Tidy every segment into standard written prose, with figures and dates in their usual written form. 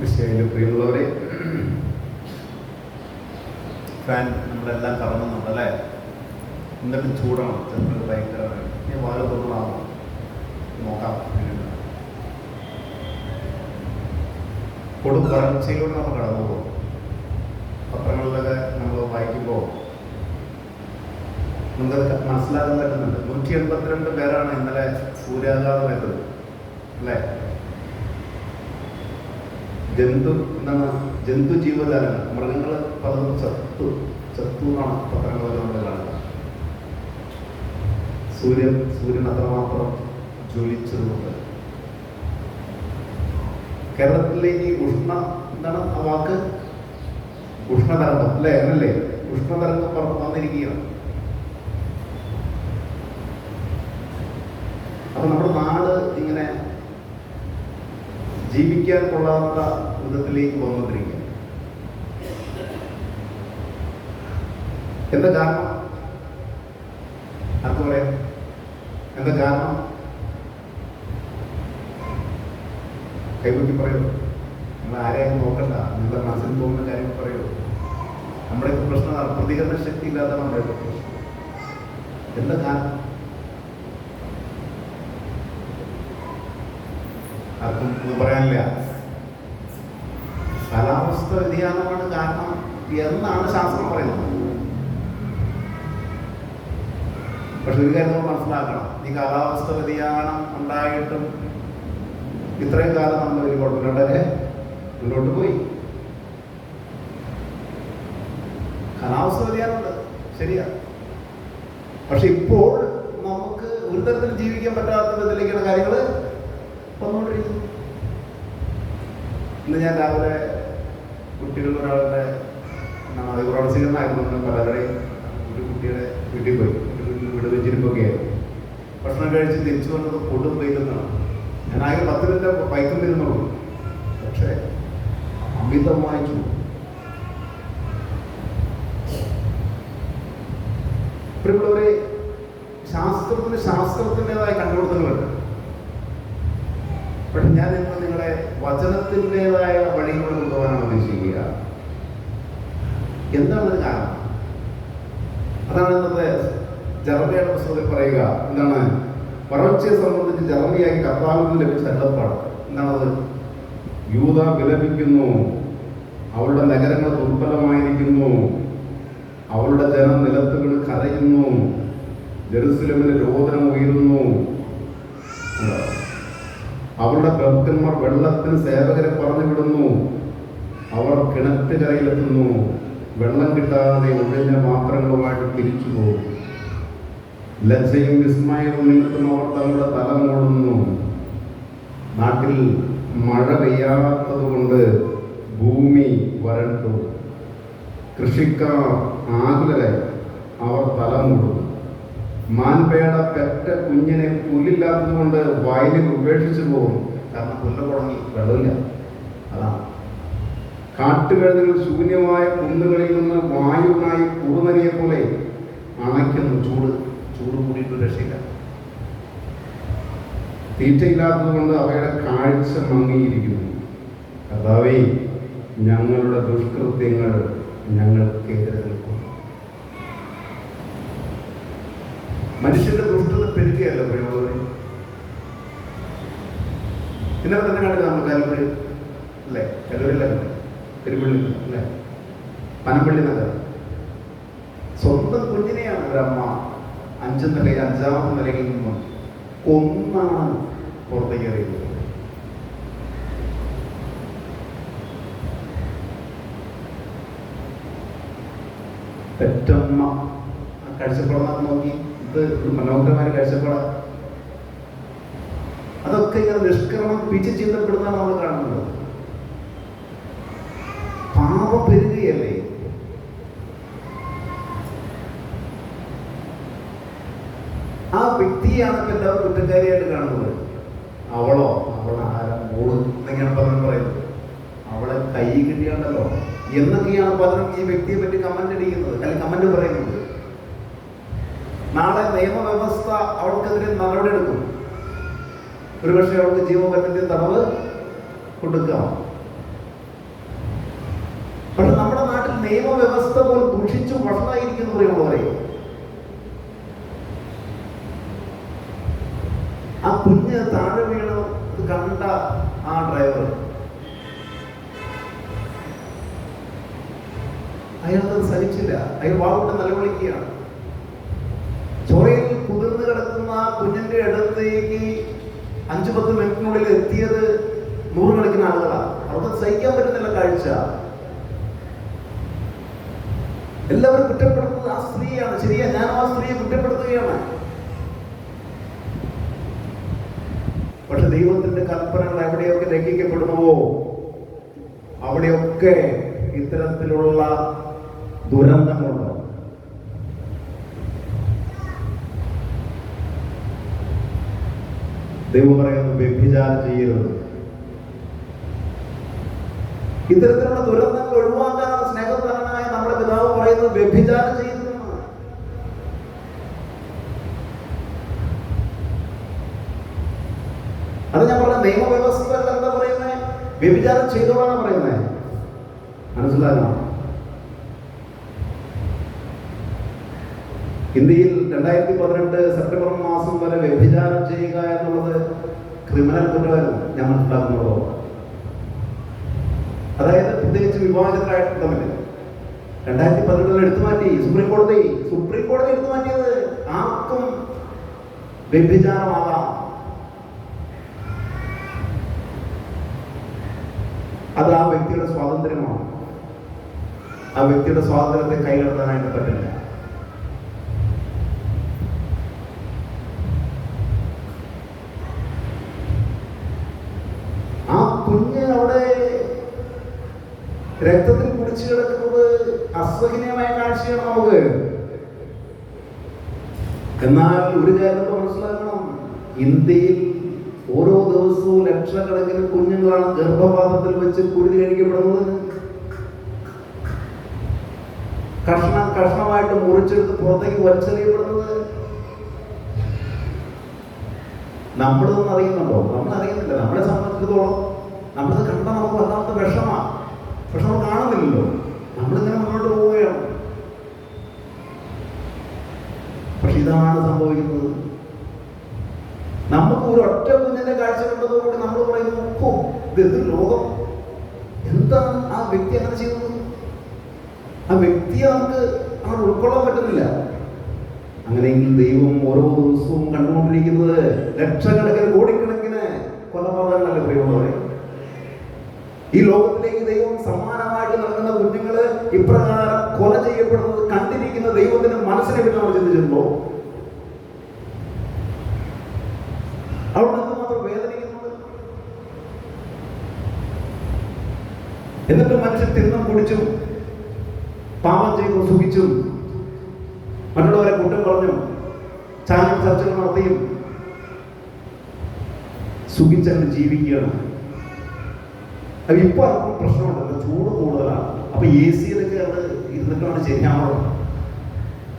വിഷയത്തിൽ പ്രിയമുള്ളവരെ, ഫാൻ നമ്മളെല്ലാം കറങ്ങുന്നുണ്ട് അല്ലേ? എന്നിട്ടും ചൂടാണ്, ചെറുപ്പം ഭയങ്കരമാണ്. ഞാൻ വാഴ തുറന്നാണോ നോക്കാം. കൊടും വരൾച്ചയിലൂടെ നമ്മൾ കടന്നു പോകും. പത്രങ്ങളിലൊക്കെ നമ്മൾ വായിക്കുമ്പോൾ നമുക്കത് മനസ്സിലാക്കാൻ പറ്റുന്നുണ്ട്. 182 പേരാണ് ഇന്നലെ സൂര്യാഘാതമേറ്റത് അല്ലേ? ജന്തുജീവജാലങ്ങൾ, മൃഗങ്ങൾ പലതും ചത്തു എന്നാണ് പത്രങ്ങളിലൊക്കെ നമ്മൾ കാണുന്നത്. സൂര്യൻ അത്രമാത്രം ജ്വലിച്ചതുകൊണ്ട് കേരളത്തിലേക്ക് എന്താണ് ആ വാക്ക്? ഉഷ്ണതരംഗം അല്ലേ? എന്നല്ലേ? ഉഷ്ണതരംഗം വന്നിരിക്കുകയാണ്. അപ്പൊ നമ്മുടെ നാട് ഇങ്ങനെ ജീവിക്കാൻ കൊള്ളാത്ത വിധത്തിലേക്ക് വന്നുകൊണ്ടിരിക്കുക. എന്താ കാരണം? ആർക്ക് പറയാം? എന്താ കാരണം? കൈപൊക്കി പറയൂ. നിങ്ങൾ ആരെയും നോക്കണ്ട, നിങ്ങളുടെ മനസ്സിൽ തോന്നുന്ന കാര്യം പറയൂ. നമ്മുടെ പ്രശ്നം പ്രതികരണ ശക്തി ഇല്ലാതെ നമ്മുടെ പ്രശ്നം. എന്താ കാരണം? ആർക്കും ഇത് പറയാനില്ല. കാലാവസ്ഥ വ്യതിയാനമാണ് കാരണം എന്നാണ് ശാസ്ത്രം പറയുന്നത്. പക്ഷെ ഒരു കാര്യം നമ്മൾ മനസ്സിലാക്കണം, ഈ കാലാവസ്ഥ വ്യതിയാനം ഉണ്ടായിട്ടും ഇത്രയും കാലം നമ്മൾ ഒരു കുഴപ്പമില്ലാതെ മുന്നോട്ട് പോയി. കാലാവസ്ഥ വ്യതിയാനമുണ്ട്, ശരിയാ. പക്ഷെ ഇപ്പോൾ നമുക്ക് ഒരു തരത്തിൽ ജീവിക്കാൻ പറ്റാത്ത വിധത്തിലേക്കുള്ള കാര്യങ്ങൾ വന്നുകൊണ്ടിരിക്കുന്നു. ഇന്ന് ഞാൻ രാവിലെ ഒരാളുടെ പ്രവർത്തകനായിരുന്നു പലരുടെയും ഒരു കുട്ടിയുടെ വീട്ടിൽ പോയി. വീട് വെച്ചിരിപ്പൊക്കെ ആയിരുന്നു. ഭക്ഷണം കഴിച്ച് തിരിച്ചു വന്നത് കൊടും വെയിലെന്നാണ്. ഞാൻ ആകെ 10 മിനിറ്റ് ബൈക്കും വരുന്നുള്ളൂ. പക്ഷേ അമിതമായി ചൂട്. പ്രിയമുള്ളവരെ, ശാസ്ത്രത്തിൻ്റെതായ കണ്ടുപിടുത്തങ്ങളുണ്ട്. പക്ഷെ ഞാൻ ഇന്ന് നിങ്ങളെ വചനത്തിൻ്റെതായ വഴിയിലൂടെ കൊണ്ടുപോകാനാണ് ഉദ്ദേശിക്കുക. എന്താണ് കാരണം? അതാണ് ഇന്നത്തെ ജെറമ്യയുടെ പുസ്തകത്തിൽ പറയുക. എന്താണ്? വരൾച്ചയെ സംബന്ധിച്ച് ജെറമ്യയ്ക്ക് കർത്താവിൽ നിന്ന് ലഭിച്ച അരുളപ്പാട് എന്താണത്? യൂദ വിലപിക്കുന്നു, അവളുടെ നഗരങ്ങൾ ദുർബലമായിരിക്കുന്നു, അവളുടെ ജനം നിലത്ത് വീണ് കരയുന്നു, ജെറുസലേമിന് രോദനം ഉയരുന്നു, അവളുടെ പ്രഭുക്കന്മാർ വെള്ളത്തിന് സേവകരെ പറഞ്ഞു വിടുന്നു, അവർ കിണറ്റുകരയിലെത്തുന്നു, വെള്ളം കിട്ടാതെ ഒഴിഞ്ഞ പാത്രങ്ങളുമായിട്ട് തിരിച്ചു പോകും. ലജ്ജയും വിസ്മയവും നിമിത്തം അവർ തങ്ങളുടെ തല മൂടുന്നു. നാട്ടിൽ മഴ പെയ്യാത്തത് കൊണ്ട് ഭൂമി വരണ്ടു, കൃഷിക്കാർ ആകുലരായി അവർ തല മൂടുന്നു. മാൻപേട പെറ്റ കുഞ്ഞിനെ പുല്ലില്ലാത്തത് കൊണ്ട് വയലിൽ ഉപേക്ഷിച്ചു പോകും. കാരണം പുല്ല് തുടങ്ങി, വെള്ളമില്ല. അതാണ്. കാട്ടുകഴുതകൾ ശൂന്യമായ കുന്നുകളിൽ നിന്ന് വായുവിനായി കുറുനരിയെ പോലെ അണയ്ക്കുന്നു. ചൂട് കൂടിയിട്ട് രക്ഷയില്ല. തീറ്റയില്ലാത്തത് കൊണ്ട് അവയുടെ കാഴ്ച മങ്ങിയിരിക്കുന്നു. കർത്താവേ, ഞങ്ങളുടെ ദുഷ്കൃത്യങ്ങൾ ഞങ്ങൾക്കെതിരെ നിൽക്കുന്നു. മനുഷ്യന്റെ ദുഷ്ടത പെരുകയല്ല പ്രിയമുള്ളവരെ. ഇന്നലെ തന്നെ കണ്ടില്ല നമ്മൾ കല്ലൂര് അല്ലേ? കല്ലൂരിലല്ല, പെരുമ്പള്ളി അല്ലേ? പനമ്പള്ളി നഗരം. സ്വന്തം കുഞ്ഞിനെയാണ് ഒരമ്മ 5ാമത്തെ നിലയിൽ നിന്നും കൊന്നാണ് പുറത്തേക്ക് എറിയുന്നത്. പെറ്റമ്മ കാഴ്ചപ്പാടാൻ നോക്കി. ഇത് ഒരു മനോഹരമായ കാഴ്ചപ്പാടാണ്. അതൊക്കെ ഇങ്ങനെ നിഷ്കരണം പിച്ച് ചിന്തപ്പെടുന്നതാണ് നമ്മൾ കാണുന്നത്. പാപം പെരുകയല്ലേ? ആ വ്യക്തിയാണ് ഇപ്പൊ എല്ലാവരും കുറ്റക്കാരിയായിട്ട് കാണുന്നത്. അവളോ മോള് എന്നൊക്കെയാണ് പലരും പറയുന്നത്. അവളെ കൈ കിട്ടിയാണ്ടല്ലോ എന്നൊക്കെയാണ് പലരും ഈ വ്യക്തിയെ പറ്റി കമന്റ് അടിക്കുന്നത്, അല്ലെങ്കിൽ കമന്റ് പറയുന്നത്. നാളെ നിയമവ്യവസ്ഥ അവൾക്കെതിരെ നടപടിയെടുക്കും. ഒരുപക്ഷെ അവൾക്ക് ജീവപര്യന്തം തടവ് കൊടുക്കാം. നിയമവ്യവസ്ഥ പോലും ദൂഷിച്ചു വഷളായിരിക്കുന്നു പറയുന്നവരെ. ആ കുഞ്ഞ് താഴെ വീണു കണ്ട ആ ഡ്രൈവർ അയാളത് സഹിച്ചില്ല. അയാൾ വാവുകൊണ്ട് നിലവിളിക്കുകയാണ്. ചോരയിൽ കുതിർന്ന് കിടക്കുന്ന ആ കുഞ്ഞിന്റെ അടുത്തേക്ക് 5-10 മിനിറ്റിനുള്ളിൽ എത്തിയത് നൂറുകണക്കിന് ആളുകളാണ്. അവർക്ക് സഹിക്കാൻ പറ്റുന്നില്ല കാഴ്ച. എല്ലാവരും കുറ്റപ്പെടുത്തുന്നത് ആ സ്ത്രീയാണ്. ശരിയാ, ഞാനും ആ സ്ത്രീയെ കുറ്റപ്പെടുത്തുകയാണ്. പക്ഷെ ദൈവത്തിന്റെ കൽപ്പനകൾ എവിടെയൊക്കെ ലംഘിക്കപ്പെടുന്നുവോ അവിടെയൊക്കെ ഇത്തരത്തിലുള്ള ദുരന്തങ്ങളുണ്ട്. ദൈവം പറയുന്നു, വ്യഭിചാരം ചെയ്യരുത്. ഇത്തരത്തിലുള്ള ദുരന്തങ്ങൾ ഒഴിവാക്കാനാണ് സ്നേഹധനനായ നമ്മുടെ പിതാവ് പറയുന്നത്, വ്യഭിചാരം ചെയ്യരുത്. അത് ഞാൻ പറഞ്ഞ നിയമവ്യവസ്ഥ എന്താ പറയുന്നത്? വ്യഭിചാരം ചെയ്തോളാണ് പറയുന്നത്. മനസ്സിലാക്കണം. ഇന്ത്യയിൽ 2018 സെപ്റ്റംബർ മാസം വരെ വ്യഭിചാരം ചെയ്യുക എന്നുള്ളത് ക്രിമിനൽ കുറ്റമായിരുന്നു ഞാൻ മനസ്സിലാക്കുന്നതോ. അതായത് പ്രത്യേകിച്ച് വിവാഹിതരായിട്ടുള്ള തമ്മിൽ 2018 എടുത്തു മാറ്റി സുപ്രീം കോടതി എടുത്തു മാറ്റിയത്. ആർക്കും വ്യഭിചാരമാകാം. അത് ആ വ്യക്തിയുടെ സ്വാതന്ത്ര്യമാണ്. ആ വ്യക്തിയുടെ സ്വാതന്ത്ര്യത്തെ കൈകടത്താനായിട്ട് പറ്റില്ല. ആ കുഞ്ഞ് അവിടെ രക്തത്തിൽ കുടിച്ചു കിടക്കുന്നത് അസഹനീയമായ കാഴ്ചയാണ് നമുക്ക്. എന്നാൽ ഒരു കാര്യം മനസ്സിലാക്കണം, ഇന്ത്യയിൽ ഓരോ ദിവസവും ലക്ഷക്കണക്കിന് കുഞ്ഞുങ്ങളാണ് ഗർഭപാത്രത്തിൽ വെച്ച് കുരുതി കഴിക്കപ്പെടുന്നത്. കഷ്ണമായിട്ട് മുറിച്ചെടുത്ത് പുറത്തേക്ക് വലിച്ചെറിയപ്പെടുന്നത്. നമ്മളിതൊന്നും അറിയുന്നുണ്ടോ? നമ്മൾ അറിയുന്നില്ല. നമ്മളെ സംബന്ധിച്ചിടത്തോളം നമ്മളത് കണ്ടാൽ നമുക്ക് വല്ലാത്ത വിഷമാണ്. പക്ഷെ നമ്മൾ കാണുന്നില്ലല്ലോ. നമ്മളിങ്ങനെ മുന്നോട്ട് പോവുകയാണ്. പക്ഷെ ഇതാണ് സംഭവിക്കുന്നത്. നമുക്ക് ഒരു ഒറ്റ കുഞ്ഞിന്റെ കാഴ്ച കണ്ടതോടുകൂടി നമ്മൾ പറയുന്നു, ഇത് എന്തൊരു ലോകം, എന്താണ് ആ വ്യക്തി അങ്ങനെ ചെയ്യുന്നത്? ആ വ്യക്തിയെ നമുക്ക് അങ്ങനെ ഉൾക്കൊള്ളാൻ പറ്റുന്നില്ല. അങ്ങനെയെങ്കിൽ ദൈവം ഓരോ ദിവസവും കണ്ടുകൊണ്ടിരിക്കുന്നത് ലക്ഷക്കണക്കിന് കോടിക്കണക്കിന് കൊലപാതകങ്ങളല്ലേ പ്രിയമുള്ളവരെ. ഈ ലോകത്തിലേക്ക് ദൈവം സമാനമായിട്ട് നൽകുന്ന കുഞ്ഞുങ്ങള് ഇപ്രകാരം കൊല ചെയ്യപ്പെടുന്നത് കണ്ടിരിക്കുന്ന ദൈവത്തിന്റെ മനസ്സിനെ പറ്റി നമ്മൾ ചിന്തിച്ചിട്ടുണ്ടോ? അവിടെ എന്തുമാത്രം വേദനിക്കുന്നുണ്ട്. എന്നിട്ട് മനുഷ്യൻ തിന്നും കുടിച്ചും പാപം ചെയ്തും സുഖിച്ചും മറ്റുള്ളവരെ കുറ്റം പറഞ്ഞും ചാനൽ ചർച്ചകൾ നടത്തിയും സുഖിച്ചങ്ങ് ജീവിക്കുകയാണ്. അപ്പൊ ഇപ്പൊ ആർക്കും പ്രശ്നമുണ്ടല്ലോ, ചൂട് കൂടുതലാണ്. അപ്പൊ AC യിലൊക്കെ അവിടെ ഇരുന്നിട്ടാണ് ശരിയാവുന്നത്.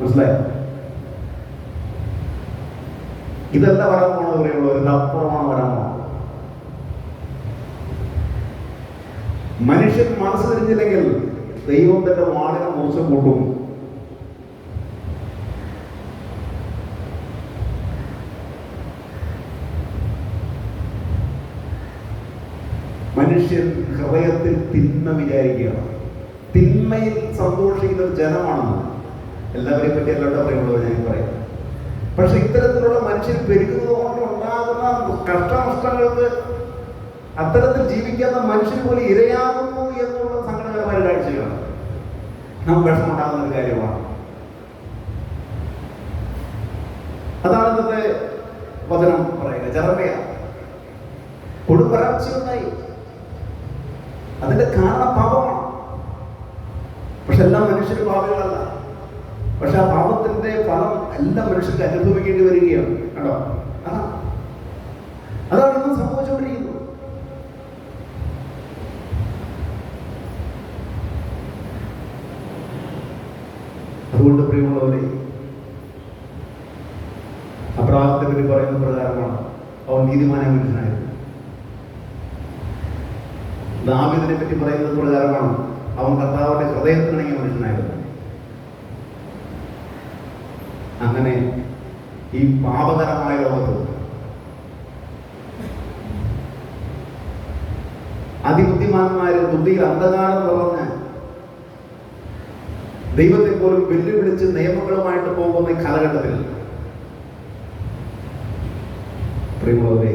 മനസ്സിലായോ? ഇതല്ല വരാൻ പോണത് പറയുള്ളൂ, ഇതിന്റെ അപ്പുറമാണ് വരാൻ പോണത്. മനുഷ്യൻ മനസ്സ് തിരിഞ്ഞില്ലെങ്കിൽ ദൈവം തന്റെ വാളിനെ മുറിച്ച് കൂട്ടും. മനുഷ്യൻ ഹൃദയത്തിൽ തിന്മ വിചാരിക്കുകയാണ്. തിന്മയിൽ സന്തോഷിക്കുന്ന ഒരു ജനമാണെന്ന് എല്ലാവരെയും പറ്റി അല്ലാണ്ട് പറയുള്ളൂ ഞാൻ പറയാം. പക്ഷെ ഇത്തരത്തിലുള്ള മനുഷ്യൻ പെരുകുന്നത് കൊണ്ട് ഉണ്ടാകുന്ന കഷ്ടനഷ്ടങ്ങൾക്ക് അത്തരത്തിൽ ജീവിക്കാത്ത മനുഷ്യൻ പോലെ ഇരയാകുന്നു എന്നുള്ള സങ്കടകരമായ കാഴ്ചയാണ്. നമുക്ക് വിഷമുണ്ടാകുന്ന ഒരു കാര്യമാണ്. അതാണ് ഇന്നത്തെ വചനം പറയുക. ജെറമ്യാ കൊടുംവരൾച്ചയുണ്ടായി, അതിന്റെ കാരണം പാപമാണ്. പക്ഷെ എല്ലാ മനുഷ്യരും പാപികളല്ല. പക്ഷെ ആ പാപത്തിന്റെ ഫലം എല്ലാ മനുഷ്യർക്ക് അനുഭവിക്കേണ്ടി വരികയാണ്. കേട്ടോ, അതാണ് ഇന്നും സംഭവിച്ചുകൊണ്ടിരിക്കുന്നത്. അതുകൊണ്ട് പ്രിയമുള്ളവരെ, അബ്രഹാത്തെ പറ്റി പറയുന്ന പ്രകാരമാണ് അവൻ നീതിമാനായ മനുഷ്യനായിരുന്നു. ദാവീദിനെ പറ്റി പറയുന്നത് പ്രകാരമാണ് അവൻ കർത്താവിന്റെ ഹൃദയത്തിനിണങ്ങിയ മനുഷ്യനായിരുന്നു. അങ്ങനെ ഈ പാപകരമായ ലോകത്ത് അതിബുദ്ധിമാന്മാര് ബുദ്ധിയിൽ അന്ധകാരം നിറഞ്ഞ് ദൈവത്തെ പോലും വെല്ലുവിളിച്ച് നിയമങ്ങളുമായിട്ട് പോകുന്ന ഈ കാലഘട്ടത്തിൽ പ്രിയമുള്ളവരെ,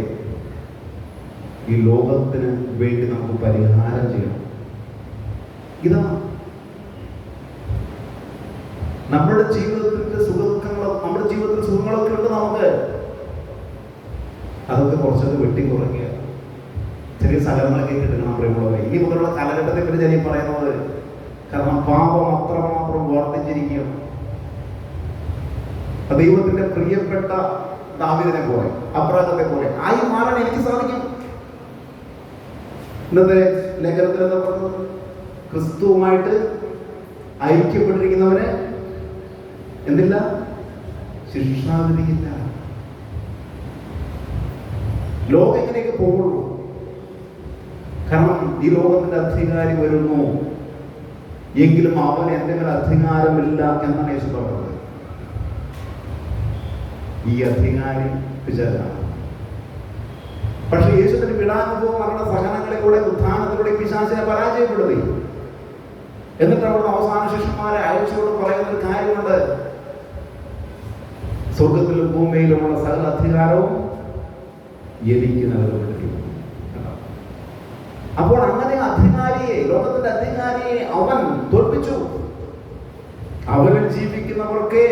ഈ ലോകത്തിന് വേണ്ടി നമുക്ക് പരിഹാരം ചെയ്യണം. ഇതാണ് നമ്മുടെ ജീവിതത്തിന്റെ നമ്മുടെ ജീവിതത്തിൽ സുഖങ്ങളൊക്കെ ഉണ്ട്. നമുക്ക് അതൊക്കെ കുറച്ചൊക്കെ വെട്ടിക്കുറയ്ക്കുക, ചെറിയ സ്ഥലങ്ങളൊക്കെ കിട്ടണം. പ്രിയമുള്ളവരെ, ഇനി മുതലുള്ള കാലഘട്ടത്തെ പറ്റി ഞാൻ പറയുന്നത്, കാരണം പാപം അത്രമാത്രം വർദ്ധിച്ചിരിക്കുകയാണ്. ദൈവത്തിന്റെ പ്രിയപ്പെട്ട ദാവീദിനെ പോലെ, അബ്രാഹത്തെ പോലെ ആയി മാറാൻ എനിക്ക് സാധിക്കും. ഇന്നത്തെ ലേഖനത്തിൽ എന്താ പറഞ്ഞത്? ക്രിസ്തുവുമായിട്ട് ഐക്യപ്പെട്ടിരിക്കുന്നവന് എന്തില്ല? ശിക്ഷാവിധിയില്ല. ലോകം എങ്ങനെയൊക്കെ പോകുള്ളൂ, കാരണം ഈ ലോകത്തിന്റെ അധികാരി വരുന്നു, എങ്കിലും അവന് എന്റെ മേൽ അധികാരമില്ല എന്നാണ് യേശു പറഞ്ഞത്. ഈ അധികാരി പിശാചാണ്. പക്ഷെ യേശുവിന്റെ പീഡാനുഭവം അവരുടെ സഹനങ്ങളിലൂടെ ഉത്ഥാനത്തിലൂടെ പിശാചിനെ പരാജയപ്പെടുത്തി. എന്നിട്ട് അവിടുന്ന് അവസാന ശിഷ്യന്മാരെ അയച്ചുകൊണ്ട് പറയുന്ന ഒരു കാര്യമുണ്ട്: സ്വർഗത്തിലും ഭൂമിയിലുമുള്ള സകല അധികാരവും എനിക്ക് നൽകപ്പെട്ടിരിക്കുന്നു. അപ്പോൾ അങ്ങനെ അധികാരിയെ, ലോകത്തിന്റെ അധികാരിയെ അവൻ തോൽപ്പിച്ചു. അവരിൽ ജീവിക്കുന്നവർക്ക്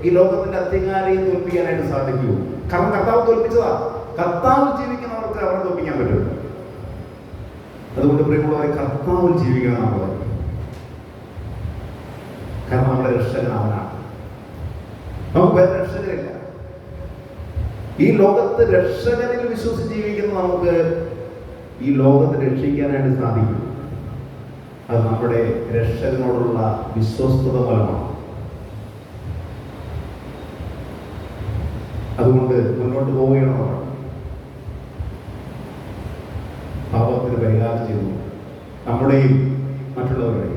ഈ ലോകത്തിന്റെ അധികാരിയെ തോൽപ്പിക്കാനായിട്ട് സാധിക്കൂ. കാരണം കർത്താവ് തോൽപ്പിച്ചതാ. കർത്താവിൽ ജീവിക്കുന്നവർക്ക് അവരെ തോൽപ്പിക്കാൻ പറ്റും. അതുകൊണ്ട് പ്രിയമുള്ളവരെ, കർത്താവിൽ ജീവിക്കണം നമ്മൾ. കാരണം നമ്മുടെ രക്ഷകൻ അവനാണ്. നമുക്ക് വേറെ രക്ഷകരില്ല. ഈ ലോകത്ത് രക്ഷകനിൽ വിശ്വസിച്ച് ജീവിക്കുന്ന നമുക്ക് ഈ ലോകത്തെ രക്ഷിക്കാനായിട്ട് സാധിക്കും. അത് നമ്മുടെ രക്ഷകനോടുള്ള വിശ്വസ്തത ഫലമാണ്. അതുകൊണ്ട് മുന്നോട്ട് പോവുകയാണോ? പാപത്തിന് പരിഹാരം ചെയ്യുന്നു, നമ്മുടെയും മറ്റുള്ളവരുടെയും.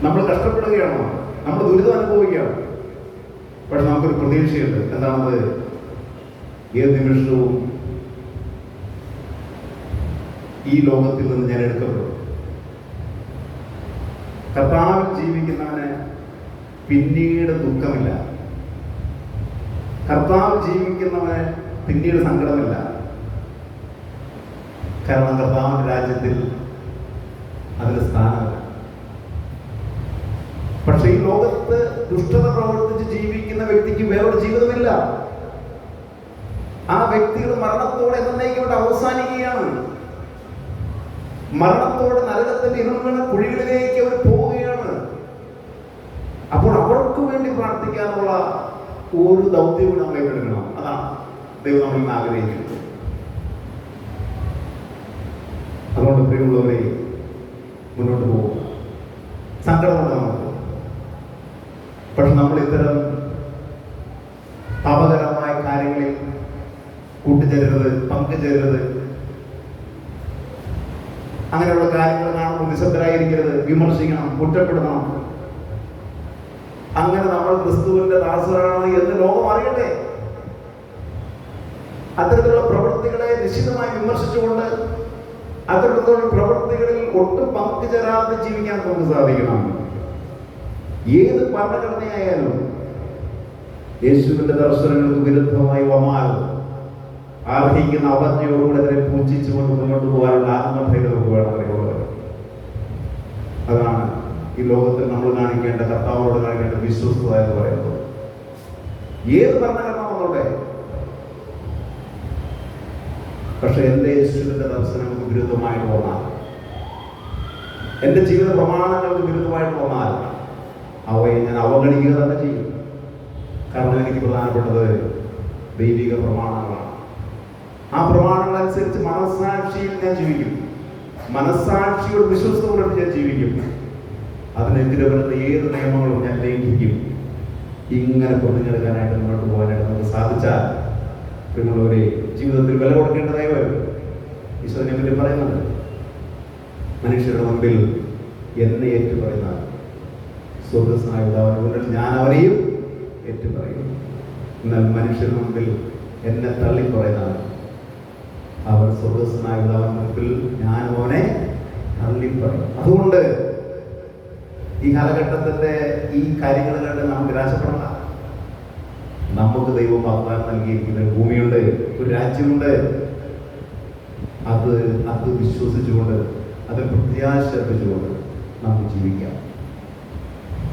നമ്മൾ കഷ്ടപ്പെടുകയാണോ? നമ്മൾ ദുരിതം അനുഭവിക്കുകയാണ്. പക്ഷെ നമുക്കൊരു പ്രതീക്ഷയുണ്ട്. എന്താണത്? ഏത് നിമിഷവും ഈ ലോകത്തിൽ നിന്ന് ഞാൻ എടുക്കപ്പെടും. കർത്താവിൽ ജീവിക്കുന്നവന് പിന്നീട് ദുഃഖമില്ല. കർത്താവിൽ ജീവിക്കുന്നവന് പിന്നീട് സങ്കടമില്ല. കാരണം കർത്താവിന്റെ രാജ്യത്തിൽ അതിന് സ്ഥാനമില്ല. പക്ഷെ ഈ ലോകത്ത് ദുഷ്ടത പ്രവർത്തിച്ച് ജീവിക്കുന്ന വ്യക്തിക്ക് വേറൊരു ജീവിതമില്ല. ആ വ്യക്തികൾ മരണത്തോടെ എന്നേക്കുമായിട്ട് അവസാനിക്കുകയാണ്. മരണത്തോടെ നരകത്തിന്റെ ഇരുളുകളുടെ കുഴികളിലേക്ക് അവർ പോവുകയാണ്. അപ്പോൾ അവർക്ക് വേണ്ടി പ്രാർത്ഥിക്കാനുള്ള ഒരു ദൗത്യവും നമ്മൾ ഏറ്റെടുക്കണം. അതാണ് ദൈവം നമ്മൾ ആഗ്രഹിക്കുന്നത്. അതുകൊണ്ട് പ്രിയമുള്ളവരെ, മുന്നോട്ട് പോകുക. സങ്കടമുണ്ട് നമുക്ക്. പക്ഷെ നമ്മൾ ഇത്തരം പാപകരമായ കാര്യങ്ങളിൽ കൂട്ടുചേരരുത്, പങ്കുചേരരുത്. അങ്ങനെയുള്ള കാര്യങ്ങൾ കാണുമ്പോൾ നിശബ്ദരായിരിക്കരുത്, വിമർശിക്കണം, കുറ്റപ്പെടണം. അങ്ങനെ നമ്മൾ ക്രിസ്തുവിന്റെ ദാസരാണ് എന്ന് ലോകം അറിയട്ടെ. അത്തരത്തിലുള്ള പ്രവൃത്തികളെ നിശ്ചിതമായി വിമർശിച്ചുകൊണ്ട് അത്തരത്തിലുള്ള പ്രവൃത്തികളിൽ ഒട്ടും പങ്കുചേരാതെ ജീവിക്കാൻ നമുക്ക് സാധിക്കണം. ഏത് ഭരണഘടനയായാലും യേശുവിന്റെ ദർശനങ്ങൾക്ക് വിരുദ്ധമായി വന്നാൽ ആർഹിക്കുന്ന അവജ്ഞയോടുകൂടെ അതിനെ പൂജിച്ചുകൊണ്ട് മുന്നോട്ട് പോകാനുള്ള ആത്മധൈര്യം നമുക്ക് വേണം. അതാണ് ഈ ലോകത്തിൽ നമ്മൾ കാണിക്കേണ്ട, കർത്താവോട് കാണിക്കേണ്ട വിശ്വസ്തത എന്ന് പറയുന്നത്. ഏത് ഭരണഘടന വന്നോട്ടെ, പക്ഷെ എന്റെ യേശുവിന്റെ ദർശനങ്ങൾക്ക് വിരുദ്ധമായിട്ട് വന്നാൽ, എന്റെ ജീവിത പ്രമാണങ്ങൾക്ക് വിരുദ്ധമായിട്ട് വന്നാൽ അവയെ ഞാൻ അവഗണിക്കുക തന്നെ ചെയ്യും. കാരണം എനിക്ക് പ്രധാനപ്പെട്ടത് ദൈവിക പ്രമാണങ്ങളാണ്. ആ പ്രമാണങ്ങൾ അനുസരിച്ച് മനസ്സാക്ഷിയിൽ ഞാൻ ജീവിക്കും. മനസ്സാക്ഷിയോട് വിശ്വസ്ത പുലർത്തി ഞാൻ ജീവിക്കും. അതിനെതിരെ വരുന്ന ഏത് നിയമങ്ങളും ഞാൻ ലംഘിക്കും. ഇങ്ങനെ പൊതിഞ്ഞെടുക്കാനായിട്ട് മുന്നോട്ട് പോകാനായിട്ട് നമുക്ക് സാധിച്ചാൽ പ്രിയമുള്ളവരെ, ജീവിതത്തിൽ വില കൊടുക്കേണ്ടതായി വരും. ഈശോനെ പറ്റി പറയുന്നുണ്ട്, മനുഷ്യരുടെ മുമ്പിൽ എന്നെ ഏറ്റുപറയുന്ന സ്വർഗസ്നായ പിതാവിനെ ഞാൻ അവനെയും ഏറ്റുപറയും. എന്നാൽ മനുഷ്യരുടെ മുമ്പിൽ എന്നെ തള്ളിപ്പറയുന്ന അവർ സ്വർഗസ്നായ പിതാവിന്റെ മുമ്പിൽ ഞാൻ അവനെ തള്ളിപ്പറയും. അതുകൊണ്ട് ഈ കാലഘട്ടത്തിന്റെ ഈ കാര്യങ്ങൾ കണ്ട് നാം നിരാശപ്പെടണ്ട. നമുക്ക് ദൈവം വാഗ്ദാനം നൽകിയിരിക്കുന്ന ഒരു ഭൂമിയുണ്ട്, ഒരു രാജ്യമുണ്ട്. അത് വിശ്വസിച്ചുകൊണ്ട്, അതിൽ പ്രത്യാശ അർപ്പിച്ചുകൊണ്ട് നമുക്ക് ജീവിക്കാം.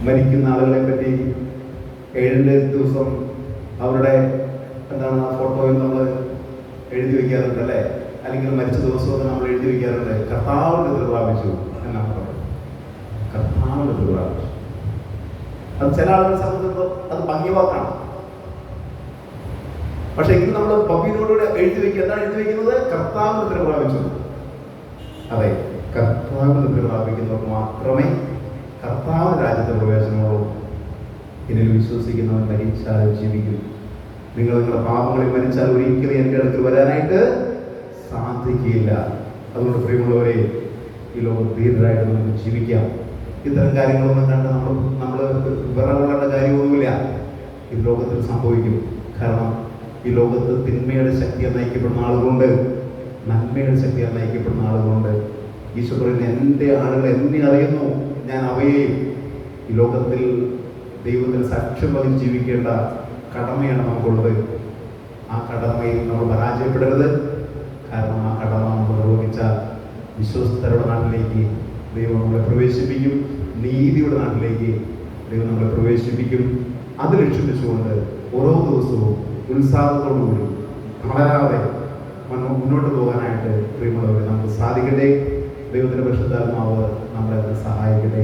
മരിക്കുന്ന ആളുകളെ പറ്റി 7 ദിവസം അവരുടെ ഫോട്ടോയിൽ നമ്മൾ എഴുതി വയ്ക്കാറുണ്ട് അല്ലേ? അല്ലെങ്കിൽ മരിച്ച ദിവസമൊക്കെ നമ്മൾ എഴുതി വയ്ക്കാറുണ്ട്, കർത്താവിന്റെ കൃപ പ്രാപിച്ചു എന്നാണ് പറയുന്നത്. കർത്താവിന്റെ കൃപ പ്രാപിച്ചു. അത് ചില ആളുകളെ സംബന്ധിച്ചിടത്തോളം അത് ഭംഗിവാക്കാണ്. പക്ഷെ ഇന്ന് നമ്മൾ പബ്ബിനോടുകൂടെ എഴുതി വയ്ക്കുക. എന്താണ് എഴുതി വയ്ക്കുന്നത്? കർത്താവിന്റെ കൃപ പ്രാപിച്ചു. അതെ, കർത്താവിന്റെ കൃപ പ്രാപിക്കുന്നവർക്ക് മാത്രമേ കർത്താവിന്റെ രാജ്യത്തെ പ്രവേശനമുള്ളൂ. ഇതിൽ വിശ്വസിക്കുന്നവൻ മരിച്ചാലും ജീവിക്കും. നിങ്ങൾ നിങ്ങളുടെ പാപങ്ങളിൽ മരിച്ചാൽ ഒരിക്കലും എൻ്റെ അടുത്ത് വരാനായിട്ട് സാധിക്കില്ല. അതുകൊണ്ട് പ്രിയമുള്ളവരെ, ഈ ലോകത്ത് ധീരരായിട്ട് നമുക്ക് ജീവിക്കാം. ഇത്തരം കാര്യങ്ങളൊന്നും കണ്ട് നമ്മൾ വിറകൊള്ളേണ്ട കാര്യമൊന്നുമില്ല. ഈ ലോകത്തിൽ സംഭവിക്കും. കാരണം ഈ ലോകത്ത് തിന്മയുടെ ശക്തിയെ നയിക്കപ്പെടുന്ന ആളുകളുണ്ട്, നന്മയുടെ ശക്തിയെ നയിക്കപ്പെടുന്ന ആളുകളുണ്ട്. ഈശോ പറയുന്ന എൻ്റെ ആളുകൾ എന്നെ അറിയുന്നു, ഞാൻ അവയെയും. ഈ ലോകത്തിൽ ദൈവത്തിന് സാക്ഷ്യം വഹിച്ച് ജീവിക്കേണ്ട കടമയാണ് നമുക്കുള്ളത്. ആ കടമയിൽ നമ്മൾ പരാജയപ്പെടരുത്. കാരണം ആ കടമ നമ്മൾ നിർവഹിച്ച വിശ്വസ്തരുടെ നാട്ടിലേക്ക് ദൈവം നമ്മളെ പ്രവേശിപ്പിക്കും. നീതിയുടെ നാട്ടിലേക്ക് ദൈവം നമ്മളെ പ്രവേശിപ്പിക്കും. അത് ലക്ഷ്യം വെച്ചുകൊണ്ട് ഓരോ ദിവസവും ഉത്സാഹത്തോടുകൂടി തളരാതെ മുന്നോട്ട് പോകാനായിട്ട് പ്രിയമുള്ളവരെ നമുക്ക് സാധിക്കട്ടെ. ദൈവത്തിൻ്റെ പരിശുദ്ധാത്മാവ് നമ്മളെ സഹായിക്കട്ടെ.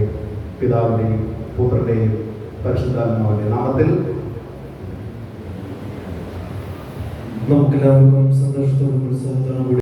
പിതാവിൻ്റെയും പുത്രൻ്റെയും പരിശുദ്ധാത്മാവിൻ്റെ നാമത്തിൽ നമുക്കെല്ലാവർക്കും സന്തോഷത്തോടും ഉത്സാഹത്തോടും കൂടി